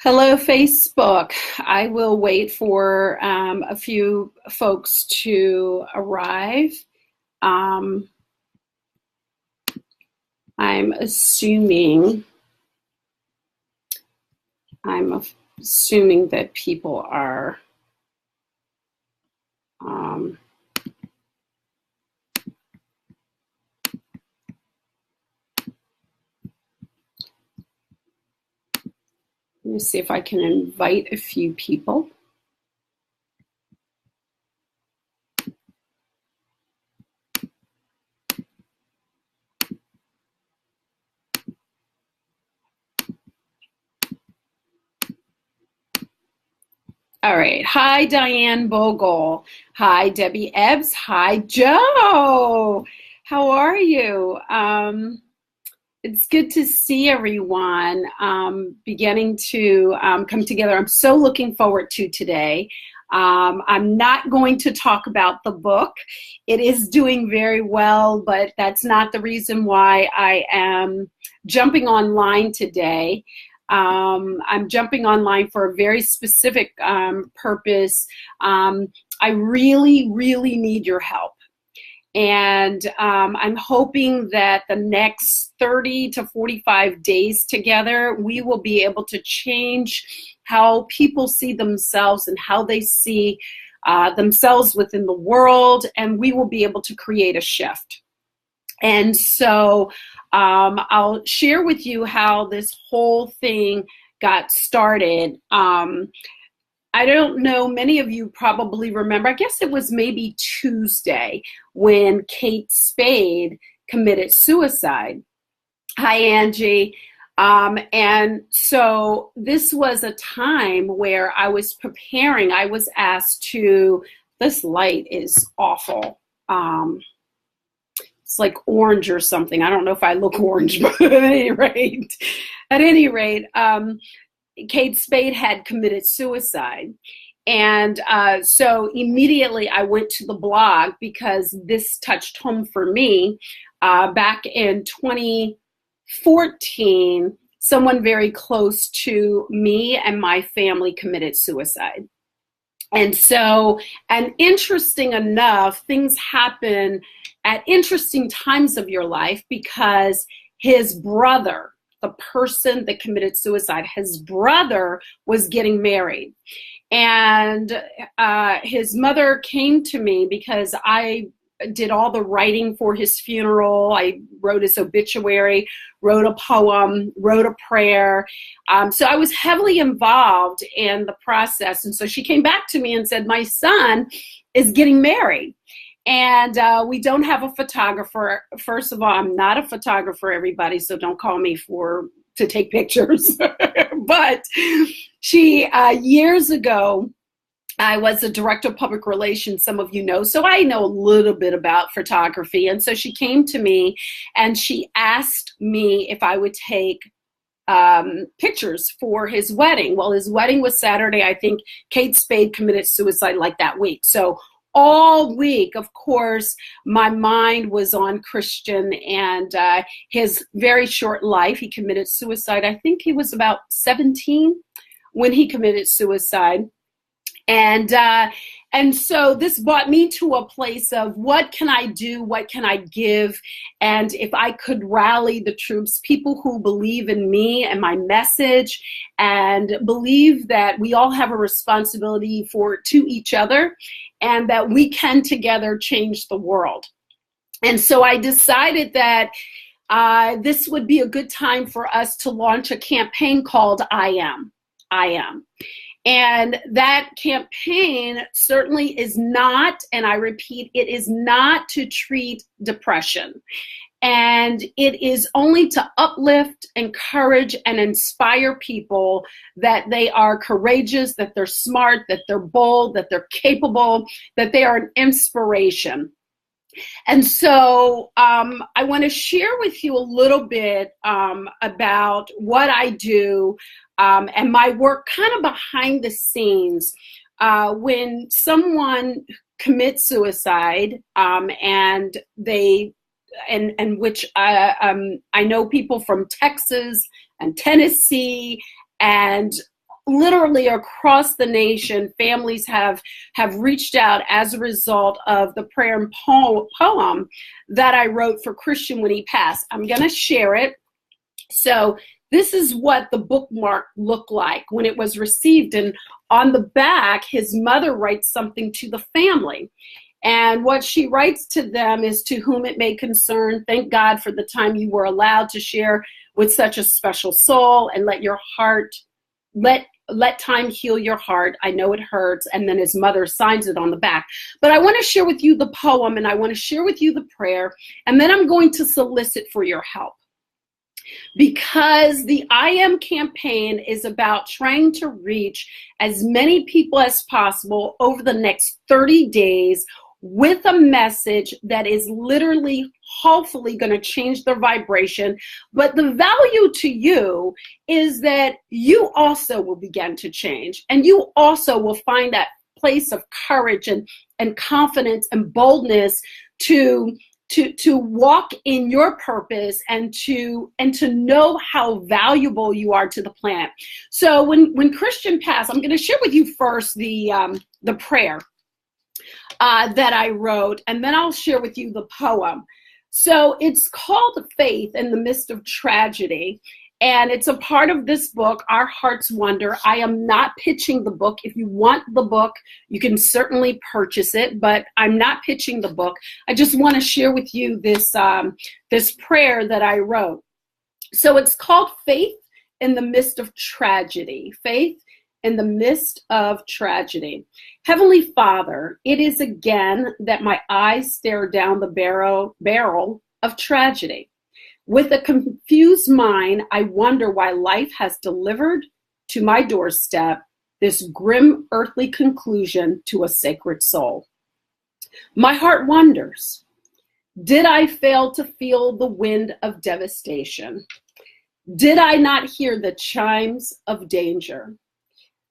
Hello, Facebook. I will wait for a few folks to arrive. Um, I'm assuming I'm assuming that people are. Um, Let me see if I can invite a few people. All right. Hi, Diane Bogle. Hi, Debbie Ebbs. Hi, Joe. How are you? It's good to see everyone beginning to come together. I'm so looking forward to today. I'm not going to talk about the book. It is doing very well, but that's not the reason why I am jumping online today. I'm jumping online for a very specific purpose. I really, really need your help. And I'm hoping that the next 30 to 45 days together, we will be able to change how people see themselves and how they see themselves within the world, and we will be able to create a shift. And so I'll share with you how this whole thing got started. I don't know, many of you probably remember, I guess it was maybe Tuesday when Kate Spade committed suicide. Hi, Angie. And so this was a time where I was preparing. I was asked to, this light is awful. It's like orange or something. I don't know if I look orange, but at any rate, Kate Spade had committed suicide. And so immediately I went to the blog because this touched home for me. Back in 2014, someone very close to me and my family committed suicide. And so, and interesting enough, things happen at interesting times of your life because his brother, the person that committed suicide, his brother was getting married. And his mother came to me because I did all the writing for his funeral. I wrote his obituary, wrote a poem, wrote a prayer. So I was heavily involved in the process. And so she came back to me and said, my son is getting married. And we don't have a photographer. First of all, I'm not a photographer, everybody, so don't call me to take pictures. But she, years ago, I was a director of public relations, some of you know, so I know a little bit about photography. And so she came to me and she asked me if I would take pictures for his wedding. Well, his wedding was Saturday. I think Kate Spade committed suicide like that week. So all week, of course, my mind was on Christian and his very short life. He committed suicide. I think he was about 17 when he committed suicide. And so this brought me to a place of what can I do? What can I give? And if I could rally the troops, people who believe in me and my message and believe that we all have a responsibility to each other and that we can together change the world. And so I decided that this would be a good time for us to launch a campaign called I Am. And that campaign certainly is not, and I repeat, it is not to treat depression. And it is only to uplift, encourage, and inspire people that they are courageous, that they're smart, that they're bold, that they're capable, that they are an inspiration. And so I want to share with you a little bit about what I do and my work kind of behind the scenes. When someone commits suicide and which I know people from Texas and Tennessee and literally across the nation, families have reached out as a result of the prayer and poem that I wrote for Christian when he passed. I'm going to share it. So this is what the bookmark looked like when it was received. And on the back, his mother writes something to the family. And what she writes to them is, "To whom it may concern, thank God for the time you were allowed to share with such a special soul, and let your heart, let time heal your heart. I know it hurts." And then his mother signs it on the back. But I want to share with you the poem, and I want to share with you the prayer, and then I'm going to solicit for your help. Because the I Am campaign is about trying to reach as many people as possible over the next 30 days with a message that is literally, hopefully, going to change their vibration. But the value to you is that you also will begin to change, and you also will find that place of courage and confidence and boldness to walk in your purpose and to know how valuable you are to the planet. So when Christian passed, I'm going to share with you first the prayer that I wrote, and then I'll share with you the poem. So it's called Faith in the Midst of Tragedy. And it's a part of this book, Our Heart's Wonder. I am not pitching the book. If you want the book, you can certainly purchase it, but I'm not pitching the book. I just want to share with you this prayer that I wrote. So it's called Faith in the Midst of Tragedy. Faith in the midst of tragedy. Heavenly Father, it is again that my eyes stare down the barrel of tragedy. With a confused mind, I wonder why life has delivered to my doorstep this grim earthly conclusion to a sacred soul. My heart wonders, did I fail to feel the wind of devastation? Did I not hear the chimes of danger?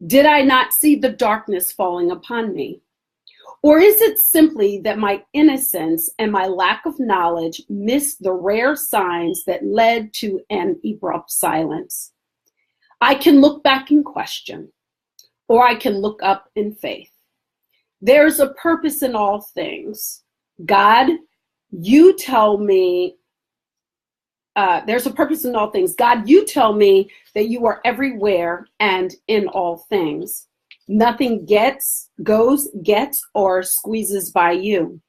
Did I not see the darkness falling upon me? Or is it simply that my innocence and my lack of knowledge missed the rare signs that led to an abrupt silence? I can look back in question, or I can look up in faith. There's a purpose in all things. God, you tell me, there's a purpose in all things. God, you tell me that you are everywhere and in all things. Nothing goes, or squeezes by you.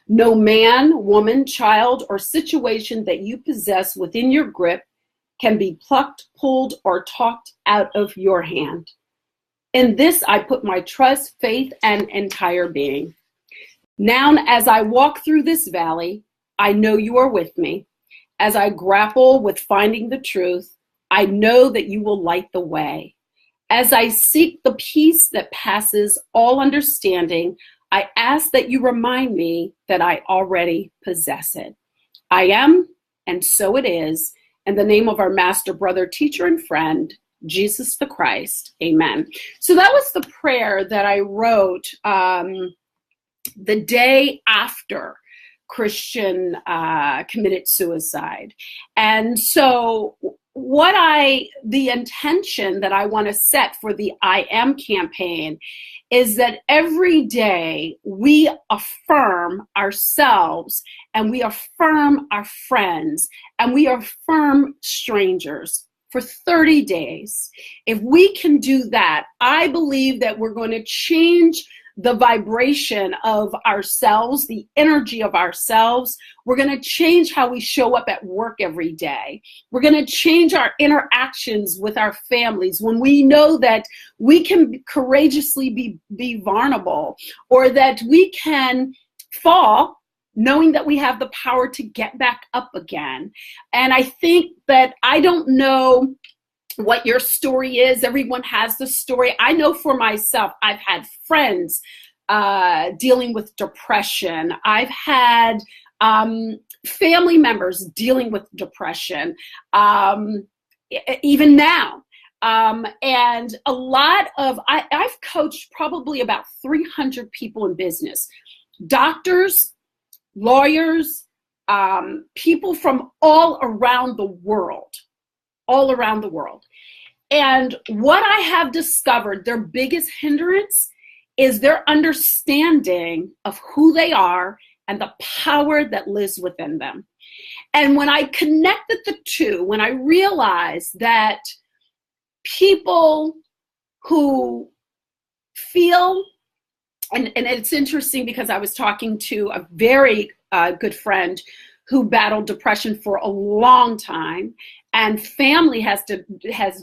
No man, woman, child, or situation that you possess within your grip can be plucked, pulled, or talked out of your hand. In this, I put my trust, faith, and entire being. Now, as I walk through this valley, I know you are with me. As I grapple with finding the truth, I know that you will light the way. As I seek the peace that passes all understanding, I ask that you remind me that I already possess it. I am, and so it is, in the name of our master, brother, teacher, and friend, Jesus the Christ. Amen. So that was the prayer that I wrote the day after Christian committed suicide. And so the intention that I want to set for the I Am campaign is that every day we affirm ourselves, and we affirm our friends, and we affirm strangers for 30 days. If we can do that, I believe that we're going to change the vibration of ourselves, the energy of ourselves. We're going to change how we show up at work every day. We're going to change our interactions with our families when we know that we can courageously be vulnerable, or that we can fall knowing that we have the power to get back up again. And I think that, I don't know what your story is. Everyone has the story. I know for myself, I've had friends dealing with depression. I've had family members dealing with depression, even now. And a lot of, I've coached probably about 300 people in business, doctors, lawyers, people from all around the world. And what I have discovered, their biggest hindrance is their understanding of who they are and the power that lives within them. And when I connected the two, when I realized that people who feel, and it's interesting because I was talking to a very good friend who battled depression for a long time, and family has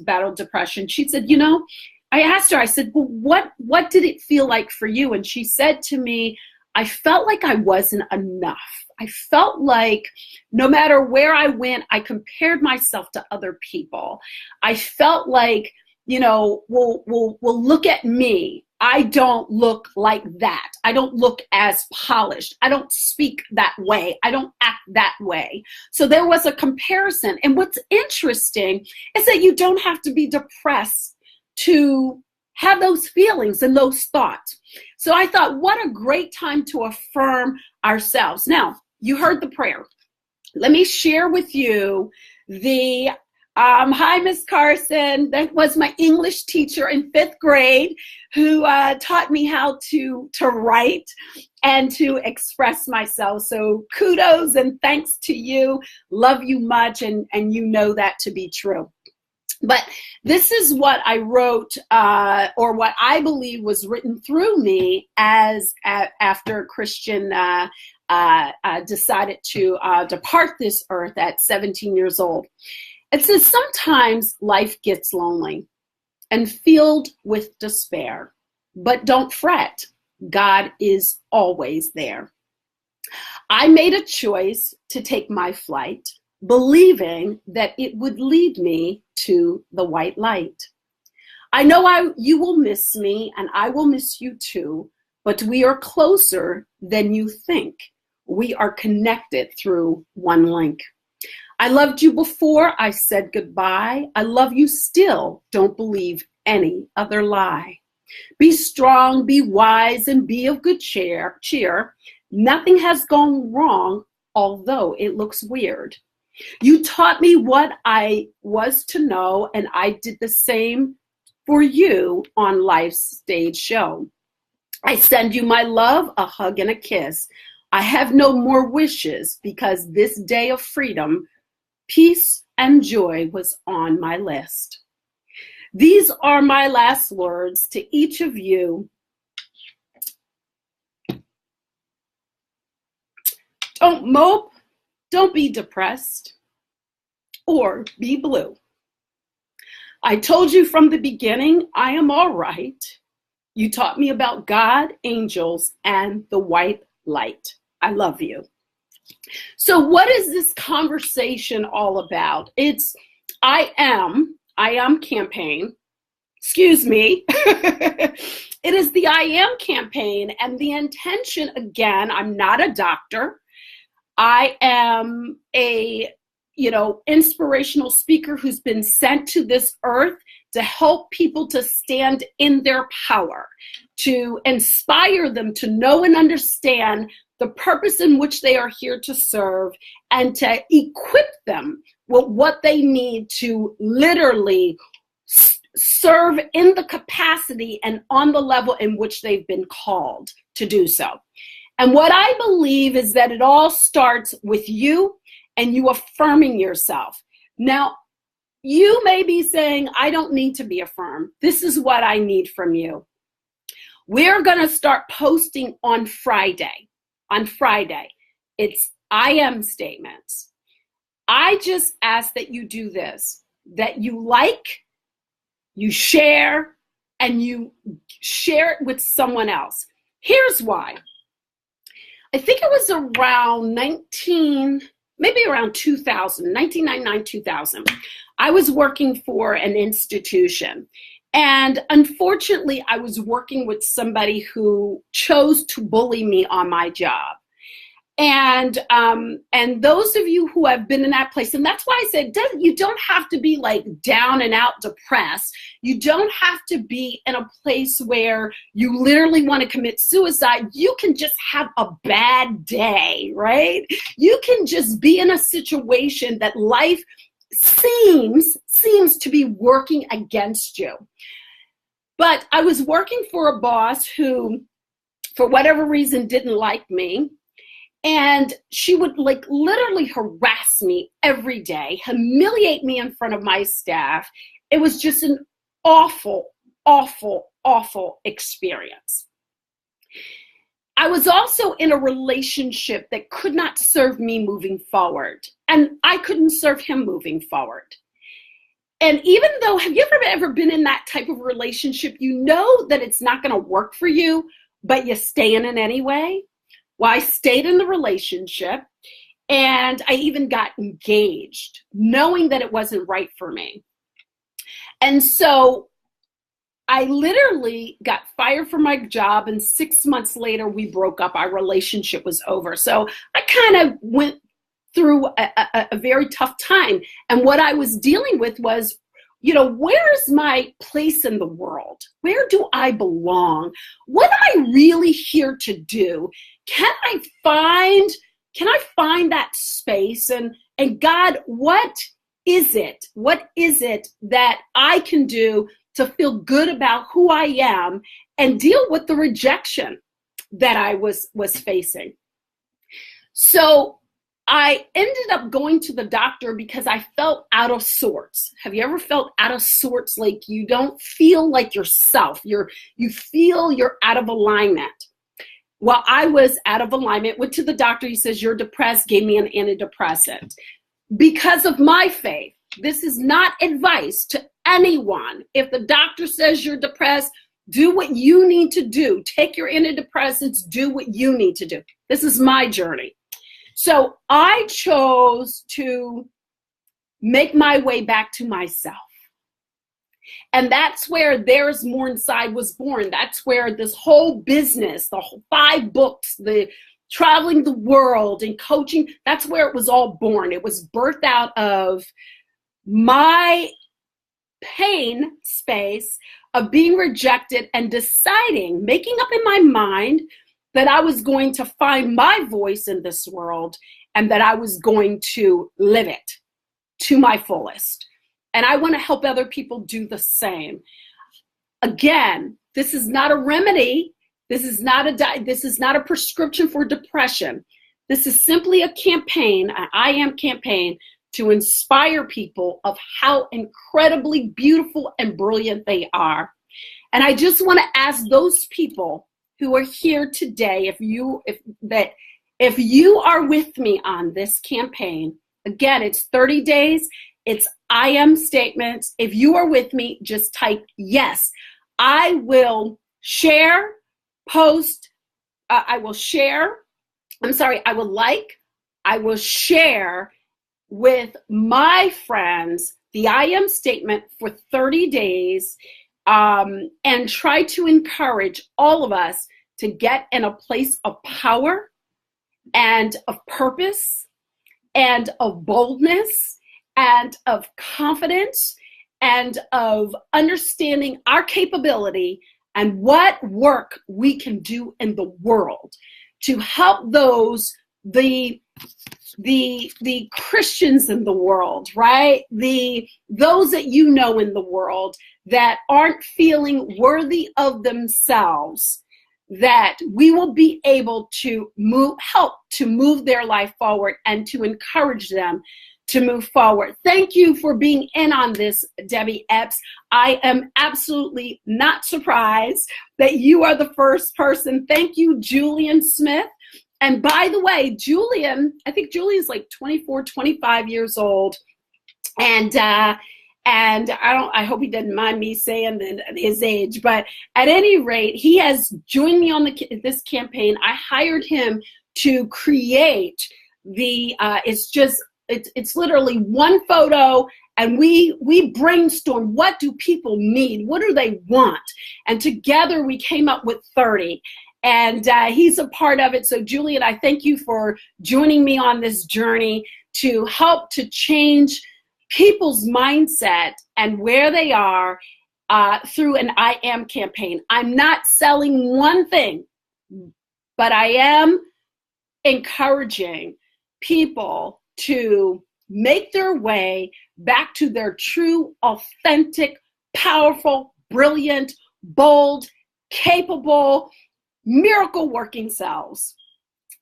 battled depression. She said, you know, I asked her, I said, well, what did it feel like for you? And she said to me, I felt like I wasn't enough. I felt like no matter where I went, I compared myself to other people. I felt like, you know, well, look at me. I don't look like that. I don't look as polished. I don't speak that way. I don't act that way. So there was a comparison. And what's interesting is that you don't have to be depressed to have those feelings and those thoughts. So I thought, what a great time to affirm ourselves. Now, you heard the prayer. Let me share with you the hi, Miss Carson. That was my English teacher in 5th grade who taught me how to write and to express myself. So kudos and thanks to you. Love you much, and you know that to be true. But this is what I wrote, or what I believe was written through me after Christian decided to depart this earth at 17 years old. It says, sometimes life gets lonely and filled with despair, but don't fret. God is always there. I made a choice to take my flight, believing that it would lead me to the white light. I know you will miss me, and I will miss you too, but we are closer than you think. We are connected through one link. I loved you before I said goodbye. I love you still. Don't believe any other lie. Be strong, be wise, and be of good cheer. Nothing has gone wrong, although it looks weird. You taught me what I was to know, and I did the same for you on life's stage show. I send you my love, a hug, and a kiss. I have no more wishes because this day of freedom, peace and joy was on my list. These are my last words to each of you. Don't mope, don't be depressed, or be blue. I told you from the beginning, I am all right. You taught me about God, angels, and the white light. I love you. So what is this conversation all about? It's I am campaign. Excuse me. It is the I am campaign, and the intention, again, I'm not a doctor. I am a, inspirational speaker who's been sent to this earth to help people to stand in their power, to inspire them to know and understand the purpose in which they are here to serve, and to equip them with what they need to literally serve in the capacity and on the level in which they've been called to do so. And what I believe is that it all starts with you and you affirming yourself. Now, you may be saying, I don't need to be affirmed. This is what I need from you. We're going to start posting on Friday. On Friday, it's I am statements. I just ask that you do this, that you like, you share, and you share it with someone else. Here's why. I think it was around 1999, 2000. I was working for an institution. And unfortunately, I was working with somebody who chose to bully me on my job. And those of you who have been in that place, and that's why I said you don't have to be like down and out depressed. You don't have to be in a place where you literally want to commit suicide. You can just have a bad day, right? You can just be in a situation that life seems to be working against you. But I was working for a boss who, for whatever reason, didn't like me. And she would like literally harass me every day, humiliate me in front of my staff. It was just an awful, awful, awful experience. I was also in a relationship that could not serve me moving forward, and I couldn't serve him moving forward. And even though, have you ever been in that type of relationship? You know that it's not going to work for you, but you stay in it anyway. Well, I stayed in the relationship, and I even got engaged, knowing that it wasn't right for me. And so I literally got fired from my job, and 6 months later, we broke up. Our relationship was over. So I kind of went through a very tough time. And what I was dealing with was, where's my place in the world? Where do I belong? What am I really here to do? Can I find that space? And God, what is it? What is it that I can do to feel good about who I am and deal with the rejection that I was facing? So I ended up going to the doctor because I felt out of sorts. Have you ever felt out of sorts? Like you don't feel like yourself. You feel you're out of alignment. Well, I was out of alignment. Went to the doctor. He says, you're depressed. Gave me an antidepressant. Because of my faith, this is not advice to anyone. If the doctor says you're depressed, do what you need to do. Take your antidepressants. Do what you need to do. This is my journey. So I chose to make my way back to myself. And that's where There's More Inside was born. That's where this whole business, the whole 5 books, the traveling the world and coaching, that's where it was all born. It was birthed out of my pain space of being rejected and deciding, making up in my mind that I was going to find my voice in this world and that I was going to live it to my fullest. And I want to help other people do the same. Again, this is not a remedy. This is not a prescription for depression. This is simply a campaign, an I Am campaign, to inspire people of how incredibly beautiful and brilliant they are. And I just want to ask those people who are here today, if you are with me on this campaign, again, it's 30 days, it's I am statements. If you are with me, just type yes. I will share, post, I will share with my friends the I am statement for 30 days. And try to encourage all of us to get in a place of power and of purpose and of boldness and of confidence and of understanding our capability and what work we can do in the world to help those, the Christians in the world, right? Those that you know in the world that aren't feeling worthy of themselves, that we will be able to help to move their life forward and to encourage them to move forward. Thank you for being in on this, Debbie Epps. I am absolutely not surprised that you are the first person. Thank you, Julian Smith. And by the way, Julian, I think Julian's like 24, 25 years old. And I hope he doesn't mind me saying his age, but at any rate, he has joined me on this campaign. I hired him to create it's literally one photo, and we brainstorm, what do people need? What do they want? And together we came up with 30. And he's a part of it. So Julian, I thank you for joining me on this journey to help to change people's mindset and where they are through an I Am campaign. I'm not selling one thing, but I am encouraging people to make their way back to their true, authentic, powerful, brilliant, bold, capable, miracle working selves.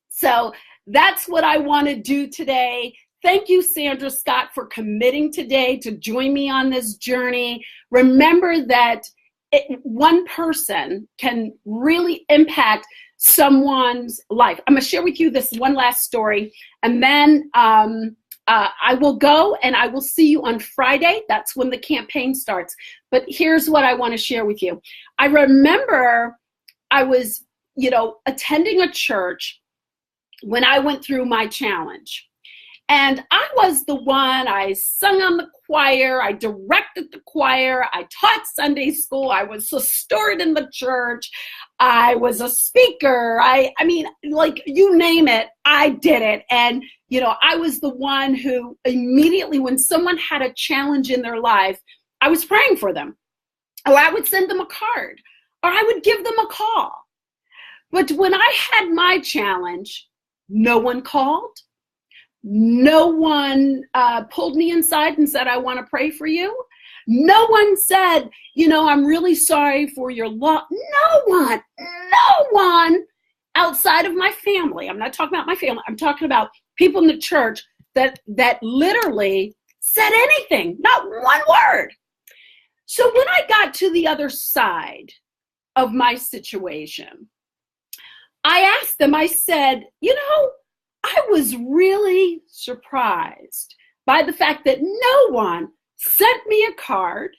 So that's what I want to do today. Thank you, Sandra Scott, for committing today to join me on this journey. Remember that one person can really impact someone's life. I'm going to share with you this one last story, and then I will go and I will see you on Friday. That's when the campaign starts. But here's what I want to share with you. I remember I was, attending a church when I went through my challenge. And I was the one, I sung on the choir, I directed the choir, I taught Sunday school, I was a steward in the church, I was a speaker, I mean, like, you name it, I did it. And, I was the one who immediately, when someone had a challenge in their life, I was praying for them. Or I would send them a card, or I would give them a call. But when I had my challenge, no one called. No one pulled me inside and said, I want to pray for you. No one said, I'm really sorry for your loss. No one outside of my family. I'm not talking about my family. I'm talking about people in the church that literally said anything, not one word. So when I got to the other side of my situation, I asked them, I said, I was really surprised by the fact that no one sent me a card.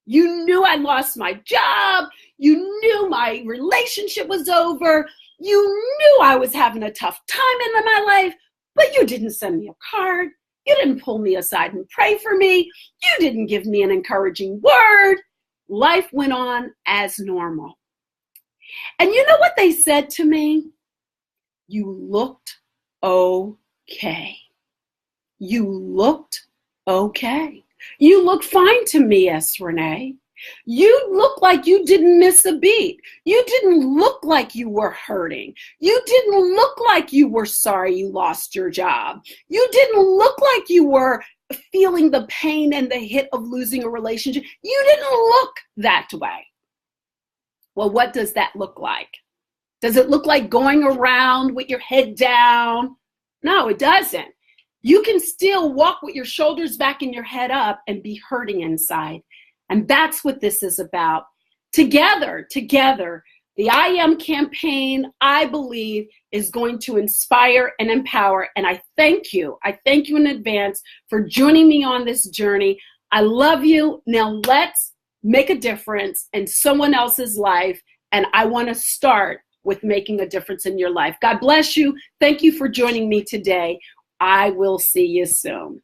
You knew I lost my job. You knew my relationship was over. You knew I was having a tough time in my life, but you didn't send me a card. You didn't pull me aside and pray for me. You didn't give me an encouraging word. Life went on as normal. And you know what they said to me? You looked okay. You looked okay. You look fine to me, S. Renee. You look like you didn't miss a beat. You didn't look like you were hurting. You didn't look like you were sorry you lost your job. You didn't look like you were feeling the pain and the hit of losing a relationship. You didn't look that way. Well, what does that look like? Does it look like going around with your head down? No, it doesn't. You can still walk with your shoulders back and your head up and be hurting inside. And that's what this is about. Together, the I Am campaign, I believe, is going to inspire and empower. And I thank you in advance for joining me on this journey. I love you. Now let's make a difference in someone else's life. And I want to start with making a difference in your life. God bless you. Thank you for joining me today. I will see you soon.